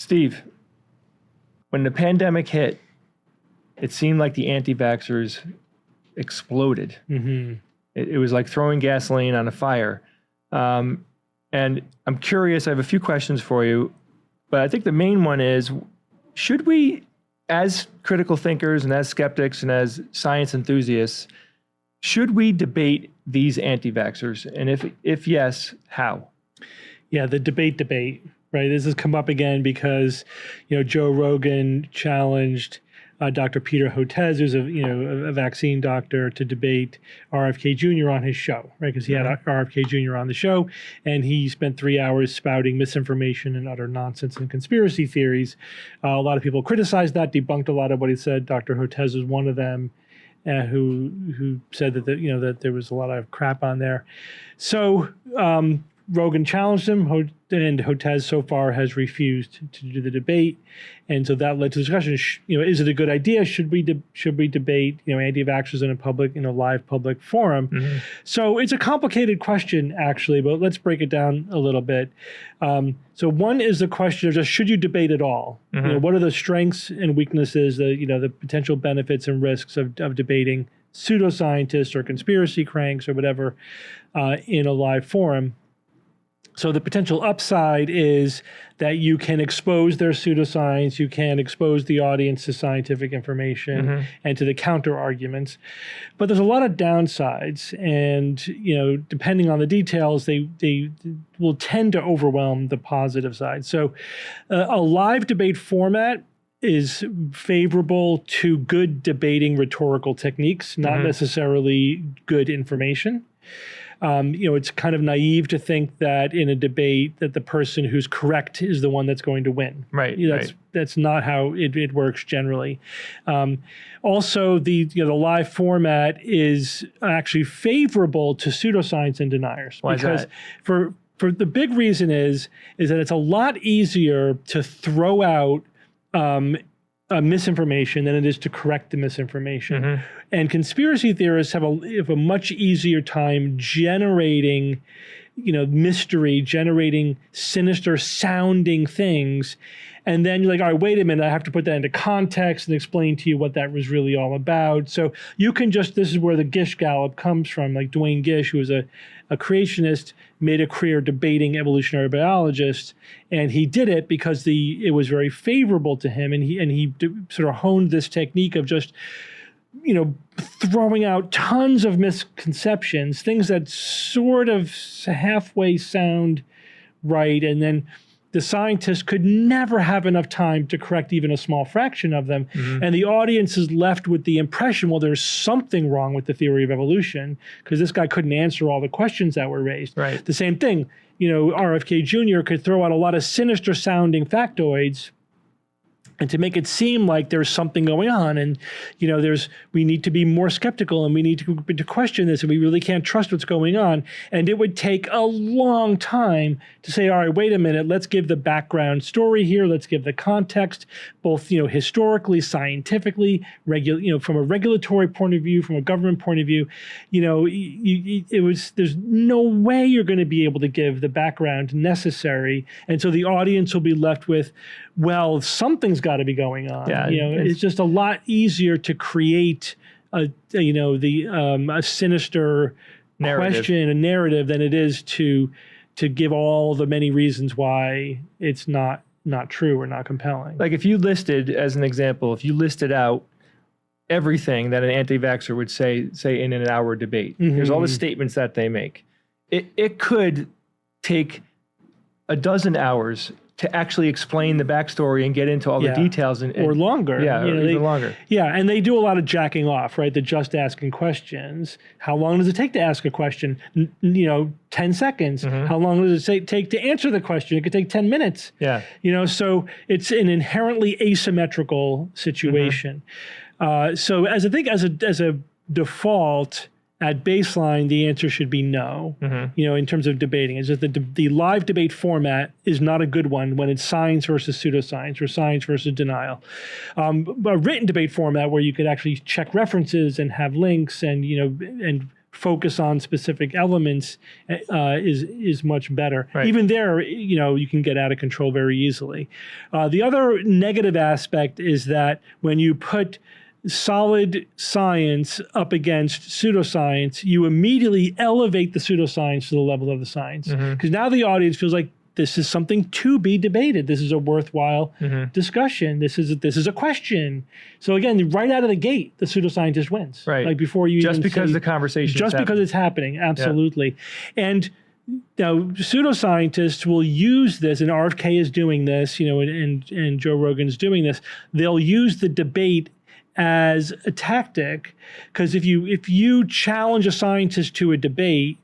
Steve, when the pandemic hit, it seemed like the anti-vaxxers exploded. Mm-hmm. It was like throwing gasoline on a fire. And I'm curious, I have a few questions for you, but I think the main one is, should we, as critical thinkers and as skeptics and as science enthusiasts, should we debate these anti-vaxxers? And if yes, how? Yeah, the debate, right? This has come up again because, Joe Rogan challenged Dr. Peter Hotez, who's a vaccine doctor, to debate RFK Jr. on his show, right? Because he had RFK Jr. on the show, and he spent 3 hours spouting misinformation and utter nonsense and conspiracy theories. A lot of people criticized that, debunked a lot of what he said. Dr. Hotez was one of them, who said that that there was a lot of crap on there. So Rogan challenged him, and Hotez so far has refused to do the debate, and so that led to discussion. Is it a good idea? Should we debate anti-vaxxers in a public, live public forum? Mm-hmm. So it's a complicated question actually, but let's break it down a little bit. So one is the question of just should you debate at all? Mm-hmm. What are the strengths and weaknesses, the potential benefits and risks of debating pseudoscientists or conspiracy cranks or whatever in a live forum? So the potential upside is that you can expose their pseudoscience, you can expose the audience to scientific information and to the counter arguments. But there's a lot of downsides, and depending on the details, they will tend to overwhelm the positive side. So a live debate format is favorable to good debating rhetorical techniques, not necessarily good information. It's kind of naive to think that in a debate that the person who's correct is the one that's going to win. Right. That's not how it works generally. Also, the live format is actually favorable to pseudoscience and deniers. Why because is that? For the big reason is that it's a lot easier to throw out misinformation than it is to correct the misinformation. And conspiracy theorists have a much easier time generating, mystery, generating sinister sounding things. And then you're like, all right, wait a minute, I have to put that into context and explain to you what that was really all about. So you can this is where the Gish Gallop comes from. Like Duane Gish, who was a creationist, made a career debating evolutionary biologists, and he did it because it was very favorable to him, and he sort of honed this technique of just throwing out tons of misconceptions, things that sort of halfway sound right, and then the scientists could never have enough time to correct even a small fraction of them. And the audience is left with the impression, well, there's something wrong with the theory of evolution because this guy couldn't answer all the questions that were raised. Right. The same thing, RFK Jr. could throw out a lot of sinister sounding factoids and to make it seem like there's something going on, and we need to be more skeptical, and we need to question this, and we really can't trust what's going on. And it would take a long time to say, all right, wait a minute, let's give the background story here, let's give the context, both historically, scientifically, from a regulatory point of view, from a government point of view. There's no way you're going to be able to give the background necessary, and so the audience will be left with, well, something's got to be going on. Yeah, it's just a lot easier to create a sinister question, a narrative, than it is to give all the many reasons why it's not true or not compelling. Like if you listed, as an example, out everything that an anti-vaxxer would say in an hour debate, here's all the statements that they make. It could take a dozen hours to actually explain the backstory and get into all the details. Or longer. Yeah, even longer. Yeah, and they do a lot of jacking off, right? The just asking questions. How long does it take to ask a question? 10 seconds. How long does it take to answer the question? It could take 10 minutes. Yeah. So it's an inherently asymmetrical situation. So as a default, at baseline, the answer should be no, in terms of debating. Is that the live debate format is not a good one when it's science versus pseudoscience or science versus denial. A written debate format where you could actually check references and have links and focus on specific elements is much better. Right. Even there, you can get out of control very easily. The other negative aspect is that when you put solid science up against pseudoscience, you immediately elevate the pseudoscience to the level of the science. Because now the audience feels like this is something to be debated. This is a worthwhile discussion. This is a question. So again, right out of the gate, the pseudoscientist wins. Right. Like before you just even because say, the conversation just because it's happening, absolutely. Yeah. And now pseudoscientists will use this, and RFK is doing this, and Joe Rogan is doing this. They'll use the debate as a tactic, because if you challenge a scientist to a debate,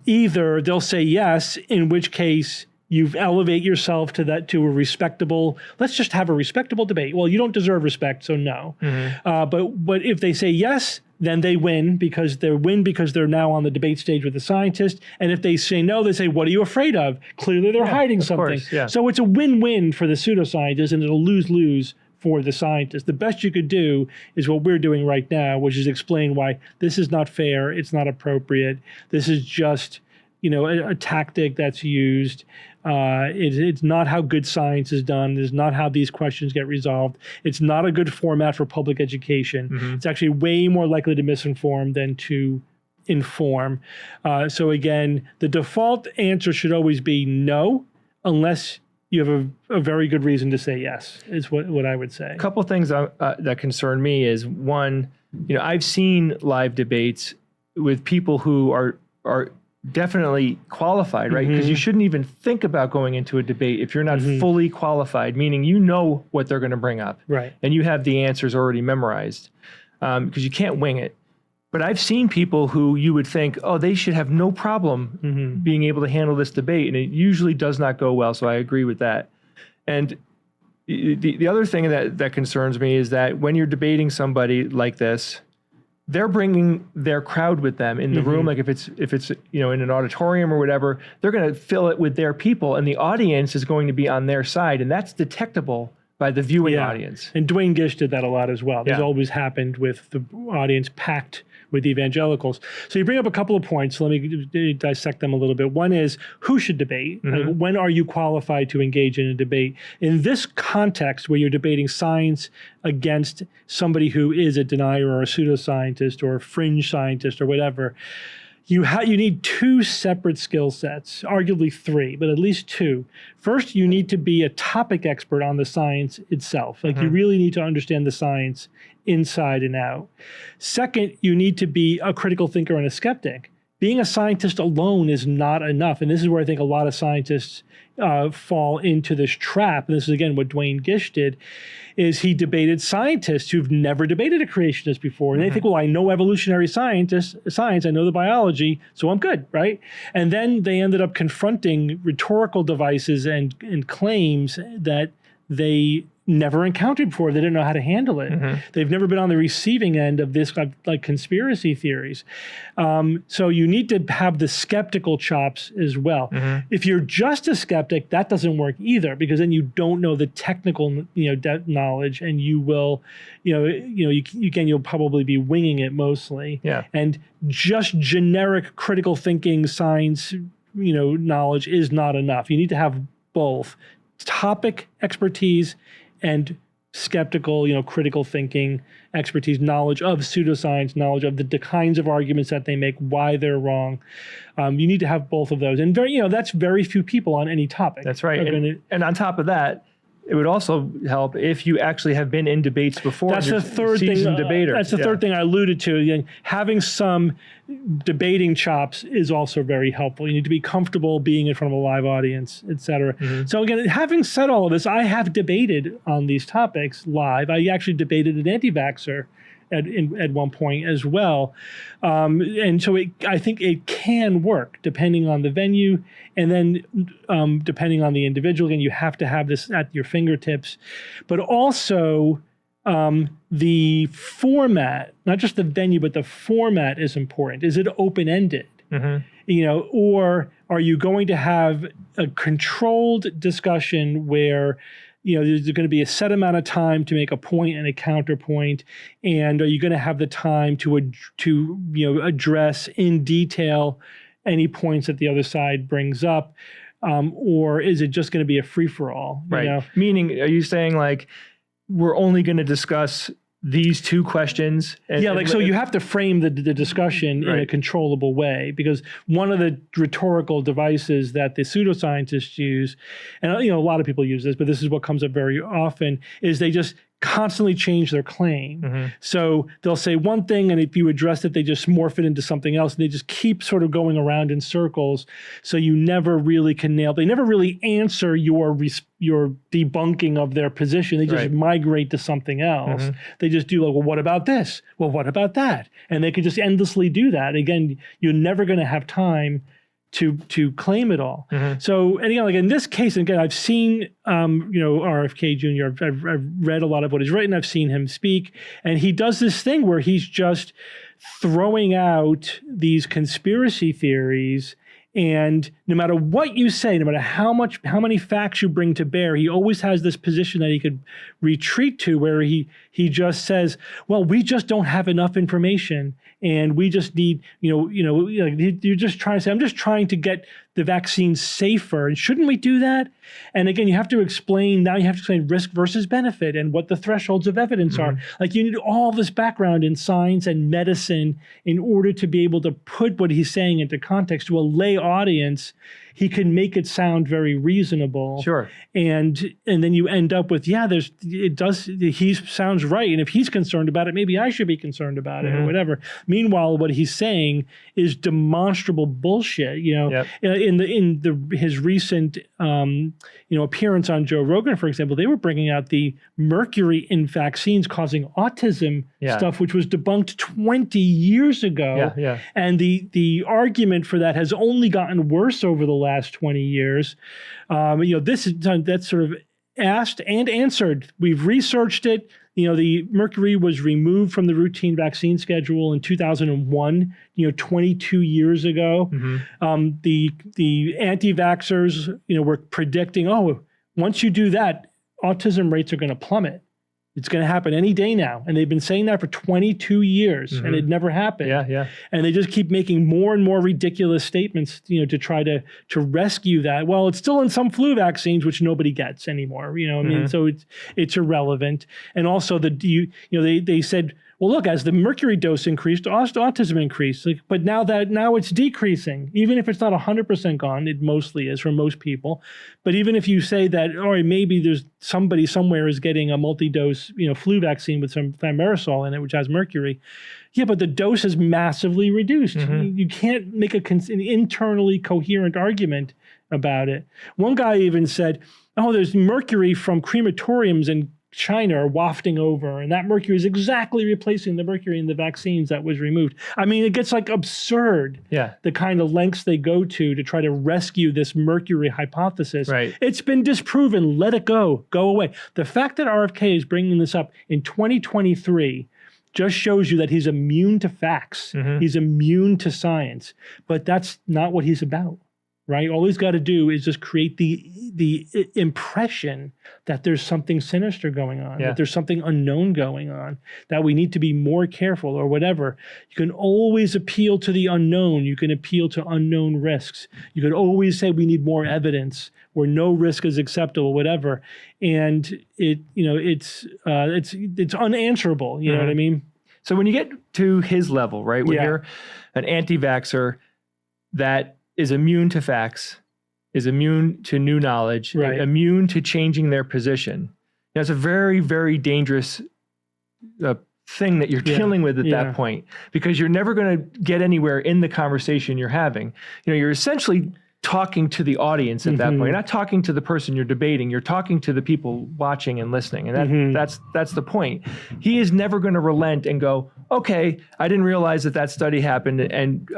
either they'll say yes, in which case you elevate yourself to a respectable, let's just have a respectable debate. Well, you don't deserve respect, so no. But if they say yes, then they win because they're now on the debate stage with the scientist. And if they say no, they say, what are you afraid of? Clearly they're hiding something. Course, yeah. So it's a win-win for the pseudoscientist, and it'll lose-lose for the scientist. The best you could do is what we're doing right now, which is explain why this is not fair, it's not appropriate. This is just, a tactic that's used. It's not how good science is done. It's not how these questions get resolved. It's not a good format for public education. It's actually way more likely to misinform than to inform. So again, the default answer should always be no, unless you have a very good reason to say yes, is what I would say. A couple of things that concern me is, one, I've seen live debates with people who are definitely qualified, right? Because you shouldn't even think about going into a debate if you're not fully qualified, meaning what they're going to bring up. Right. And you have the answers already memorized, because you can't wing it. But I've seen people who you would think, oh, they should have no problem being able to handle this debate, and it usually does not go well, so I agree with that. And the other thing that concerns me is that when you're debating somebody like this, they're bringing their crowd with them in the room. Like if it's in an auditorium or whatever, they're going to fill it with their people, and the audience is going to be on their side, and that's detectable by the viewing audience. And Dwayne Gish did that a lot as well. This always happened with the audience packed with evangelicals. So you bring up a couple of points. So let me dissect them a little bit. One is, who should debate? Like, when are you qualified to engage in a debate? In this context, where you're debating science against somebody who is a denier or a pseudoscientist or a fringe scientist or whatever, you need two separate skill sets, arguably three, but at least two. First, you need to be a topic expert on the science itself. Like you really need to understand the science inside and out. Second, you need to be a critical thinker and a skeptic. Being a scientist alone is not enough. And this is where I think a lot of scientists fall into this trap. And this is, again, what Dwayne Gish did, is he debated scientists who've never debated a creationist before. And they think, well, I know evolutionary science, I know the biology, so I'm good, right? And then they ended up confronting rhetorical devices and claims that they never encountered before. They didn't know how to handle it. They've never been on the receiving end of this, like conspiracy theories. So you need to have the skeptical chops as well. If you're just a skeptic, that doesn't work either, because then you don't know the technical, knowledge, and you will, you'll probably be winging it mostly. Yeah. And just generic critical thinking science, knowledge is not enough. You need to have both topic expertise and skeptical, critical thinking expertise, knowledge of pseudoscience, knowledge of the kinds of arguments that they make, why they're wrong. You need to have both of those. And that's very few people on any topic. That's right. And on top of that, it would also help if you actually have been in debates before. That's the third thing. Debater. That's the third thing I alluded to. Having some debating chops is also very helpful. You need to be comfortable being in front of a live audience, et cetera. So again, having said all of this, I have debated on these topics live. I actually debated an anti-vaxxer at one point as well. And so I think it can work depending on the venue, and then depending on the individual. And you have to have this at your fingertips. But also the format, not just the venue, but the format is important. Is it open-ended? Or are you going to have a controlled discussion where there's going to be a set amount of time to make a point and a counterpoint, and are you going to have the time to address in detail any points that the other side brings up, or is it just going to be a free-for-all? Right. Meaning, are you saying like we're only going to discuss these two questions? So you have to frame the discussion in a controllable way, because one of the rhetorical devices that the pseudoscientists use, and a lot of people use this, but this is what comes up very often, is they just constantly change their claim. So they'll say one thing, and if you address it, they just morph it into something else, and they just keep sort of going around in circles. So you never really can nail. They never really answer your debunking of their position. They just migrate to something else. They just do like, well, what about this? Well, what about that? And they could just endlessly do that. Again, you're never going to have time to claim it all. So, and like in this case, and again, I've seen, RFK Jr., I've read a lot of what he's written, I've seen him speak, and he does this thing where he's just throwing out these conspiracy theories, and no matter what you say, no matter how many facts you bring to bear, he always has this position that he could retreat to, where he just says, well, we just don't have enough information, and we just need, you're just trying to say, I'm just trying to get the vaccine safer, and shouldn't we do that? And again, you have to explain risk versus benefit and what the thresholds of evidence are. Like, you need all this background in science and medicine in order to be able to put what he's saying into context to a lay audience. He can make it sound very reasonable. Sure. And then you end up with, he sounds right. And if he's concerned about it, maybe I should be concerned about it or whatever. Meanwhile, what he's saying is demonstrable bullshit. His recent appearance on Joe Rogan, for example, they were bringing out the mercury in vaccines causing autism stuff, which was debunked 20 years ago. And the argument for that has only gotten worse over the last 20 years. That's sort of asked and answered. We've researched it. The mercury was removed from the routine vaccine schedule in 2001, 22 years ago. The anti-vaxxers, were predicting, once you do that, autism rates are going to plummet. It's going to happen any day now. And they've been saying that for 22 years, and it never happened. And they just keep making more and more ridiculous statements, to try to rescue that. Well, it's still in some flu vaccines, which nobody gets anymore. So it's irrelevant. And also they said, well, look, as the mercury dose increased, autism increased. But now it's decreasing. Even if it's not 100% gone, it mostly is for most people. But even if you say that, maybe there's somebody somewhere is getting a multi-dose, flu vaccine with some thimerosal in it, which has mercury. Yeah, but the dose is massively reduced. You can't make an internally coherent argument about it. One guy even said, there's mercury from crematoriums and China are wafting over, and that mercury is exactly replacing the mercury in the vaccines that was removed. I mean, it gets like absurd, the kind of lengths they go to try to rescue this mercury hypothesis. It's been disproven. Let it go away. The fact that RFK is bringing this up in 2023 just shows you that he's immune to facts. He's immune to science, but that's not what he's about. Right? All he's got to do is just create the impression that there's something sinister going on, that there's something unknown going on, that we need to be more careful or whatever. You can always appeal to the unknown. You can appeal to unknown risks. You could always say we need more evidence or no risk is acceptable, whatever. And it's unanswerable. You know what I mean? So when you get to his level, right, when you're an anti-vaxxer that is immune to facts, is immune to new knowledge, immune to changing their position. That's a very, very dangerous thing that you're dealing with at that point, because you're never going to get anywhere in the conversation you're having. You're essentially talking to the audience at that point. You're not talking to the person you're debating. You're talking to the people watching and listening, and that's the point. He is never going to relent and go, okay, I didn't realize that study happened, and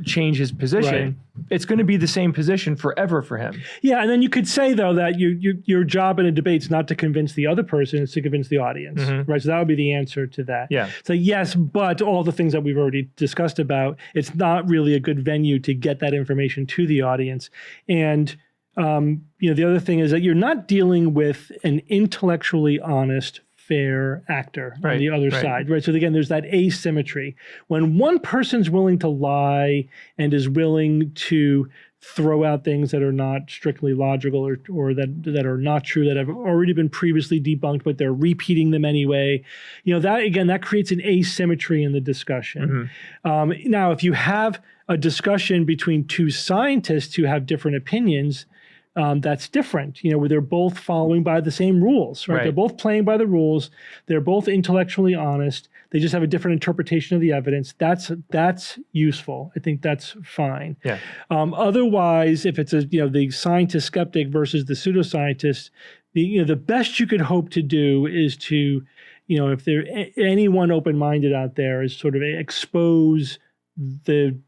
change his position. It's going to be the same position forever for him. Yeah, and then you could say though that your job in a debate is not to convince the other person; it's to convince the audience, right? So that would be the answer to that. So yes, but all the things that we've already discussed about, it's not really a good venue to get that information to the audience. And The other thing is that you're not dealing with an intellectually honest, fair actor on the other side, right? So again, there's that asymmetry. When one person's willing to lie and is willing to throw out things that are not strictly logical or that are not true, that have already been previously debunked, but they're repeating them anyway, that creates an asymmetry in the discussion. Now, if you have a discussion between two scientists who have different opinions, that's different, where they're both following by the same rules, right? They're both playing by the rules. They're both intellectually honest. They just have a different interpretation of the evidence. That's useful. I think that's fine. Yeah. Otherwise, if it's the scientist skeptic versus the pseudoscientist, the best you could hope to do is to, if there anyone open-minded out there, is sort of expose the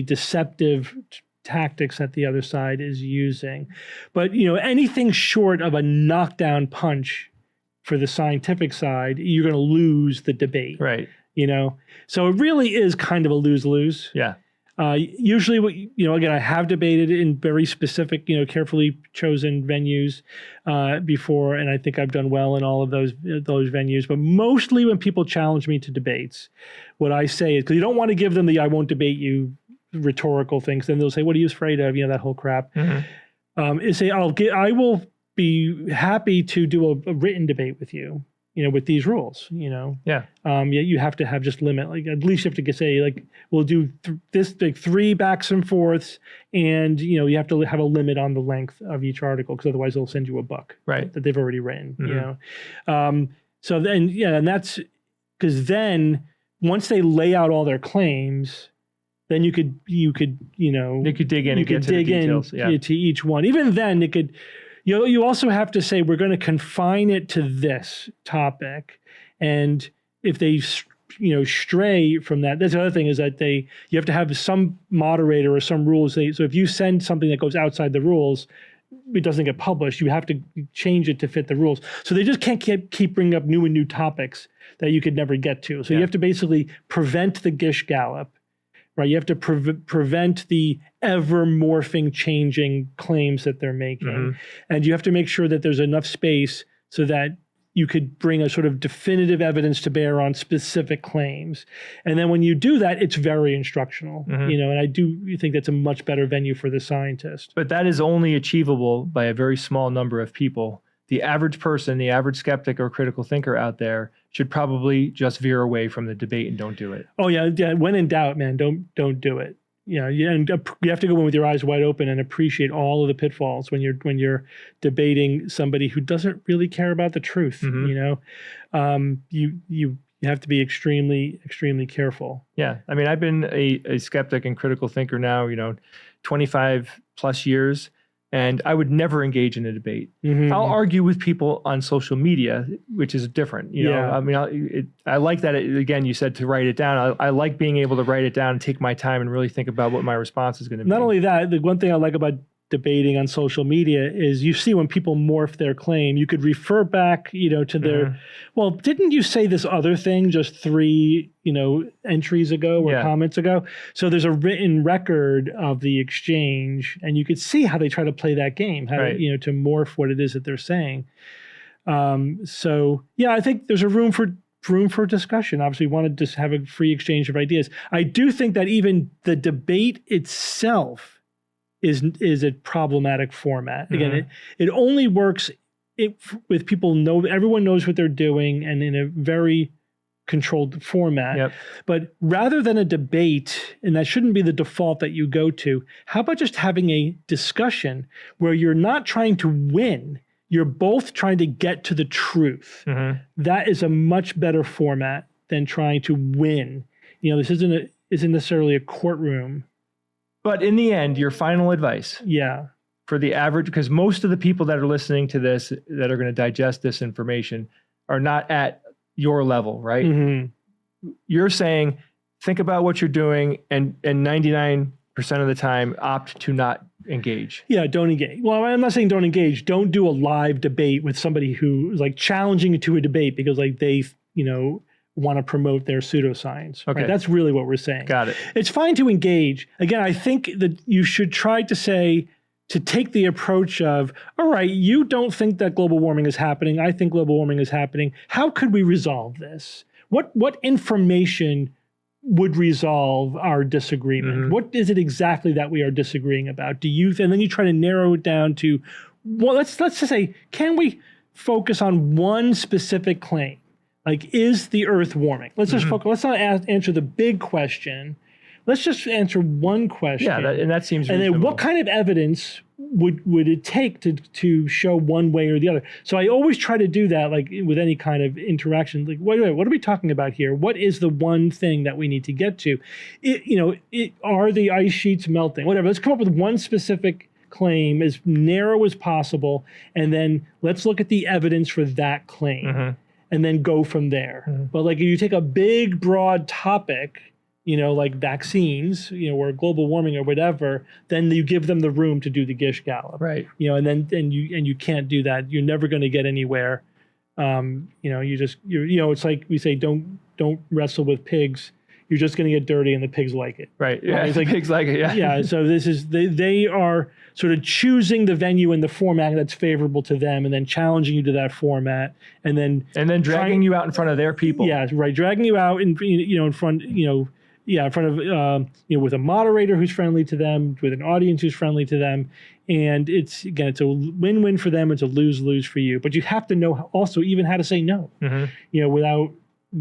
deceptive tactics that the other side is using. But anything short of a knockdown punch for the scientific side, you're going to lose the debate. Right. So it really is kind of a lose-lose. Yeah. Usually, again, I have debated in very specific, carefully chosen venues before, and I think I've done well in all of those venues. But mostly when people challenge me to debates, what I say is, because you don't want to give them the "I won't debate you" rhetorical things, then they'll say, "What are you afraid of?" That whole crap. Is say, I will be happy to do a written debate with you, with these rules, Yeah. You have to have just limit, like at least you have to say, like, we'll do this, like 3 backs and forths, and you have to have a limit on the length of each article, because otherwise they'll send you a book that they've already written. So then, and that's because then once they lay out all their claims, then you could dig in to each one. Even then, it could. You also have to say, we're going to confine it to this topic, and if they stray from that, that's the other thing, is that you have to have some moderator or some rules. So if you send something that goes outside the rules, it doesn't get published. You have to change it to fit the rules. So they just can't keep bringing up new topics that you could never get to. So you have to basically prevent the Gish Gallop. Right, you have to prevent the ever-morphing, changing claims that they're making. And you have to make sure that there's enough space so that you could bring a sort of definitive evidence to bear on specific claims. And then when you do that, it's very instructional, and I do think that's a much better venue for the scientist. But that is only achievable by a very small number of people. The average person, the average skeptic or critical thinker out there should probably just veer away from the debate and don't do it. Oh yeah. When in doubt, man, don't do it. And you have to go in with your eyes wide open and appreciate all of the pitfalls when you're debating somebody who doesn't really care about the truth. You have to be extremely, extremely careful. Yeah, I mean, I've been a skeptic and critical thinker now, 25 plus years. And I would never engage in a debate. I'll argue with people on social media, which is different. I mean, I like that. Again, you said to write it down. I like being able to write it down and take my time and really think about what my response is going to be. Not only that, the one thing I like about debating on social media is you see when people morph their claim, you could refer back, to their, well, didn't you say this other thing just 3, entries ago or comments ago? So there's a written record of the exchange, and you could see how they try to play that game, how to morph what it is that they're saying. So yeah, I think there's a room for discussion. Obviously, we want to just have a free exchange of ideas. I do think that even the debate itself is a problematic format. Again, it only works with people everyone knows what they're doing and in a very controlled format. But rather than a debate, and that shouldn't be the default that you go to, how about just having a discussion where you're not trying to win, you're both trying to get to the truth. That is a much better format than trying to win. This isn't necessarily a courtroom. But in the end, your final advice for the average, because most of the people that are listening to this, that are going to digest this information, are not at your level, right? You're saying, think about what you're doing, and 99% of the time, opt to not engage. Yeah, don't engage. Well, I'm not saying don't engage. Don't do a live debate with somebody who is like challenging you to a debate because like they, want to promote their pseudoscience. Okay. Right? That's really what we're saying. Got it. It's fine to engage. Again, I think that you should try to say, to take the approach of, all right, you don't think that global warming is happening. I think global warming is happening. How could we resolve this? What information would resolve our disagreement? What is it exactly that we are disagreeing about? And then you try to narrow it down to, well, let's just say, can we focus on one specific claim? Like, is the Earth warming? Let's just focus. Let's not answer the big question. Let's just answer one question. Yeah, and that seems And reasonable. then what kind of evidence would it take to show one way or the other? So I always try to do that, like with any kind of interaction. Like, wait, what are we talking about here? What is the one thing that we need to get to? Are the ice sheets melting? Whatever. Let's come up with one specific claim as narrow as possible, and then let's look at the evidence for that claim, and then go from there. But like, if you take a big, broad topic, like vaccines, or global warming or whatever, then you give them the room to do the gish gallop, right? And you can't do that. You're never going to get anywhere. It's like we say, don't wrestle with pigs. You're just going to get dirty, and the pigs like it. Right. Yeah. It's like, pigs like it. Yeah. Yeah. So they are sort of choosing the venue and the format that's favorable to them, and then challenging you to that format, and then dragging you out in front of their people. Yeah. Right. Dragging you out in front. In front of, with a moderator who's friendly to them, with an audience who's friendly to them. And it's a win-win for them. It's a lose-lose for you. But you have to know also even how to say no, without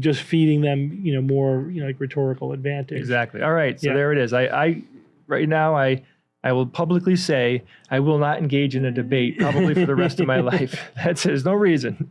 just feeding them, more, like rhetorical advantage. Exactly. All right. So there it is. I right now, I will publicly say I will not engage in a debate probably for the rest of my life. There's no reason.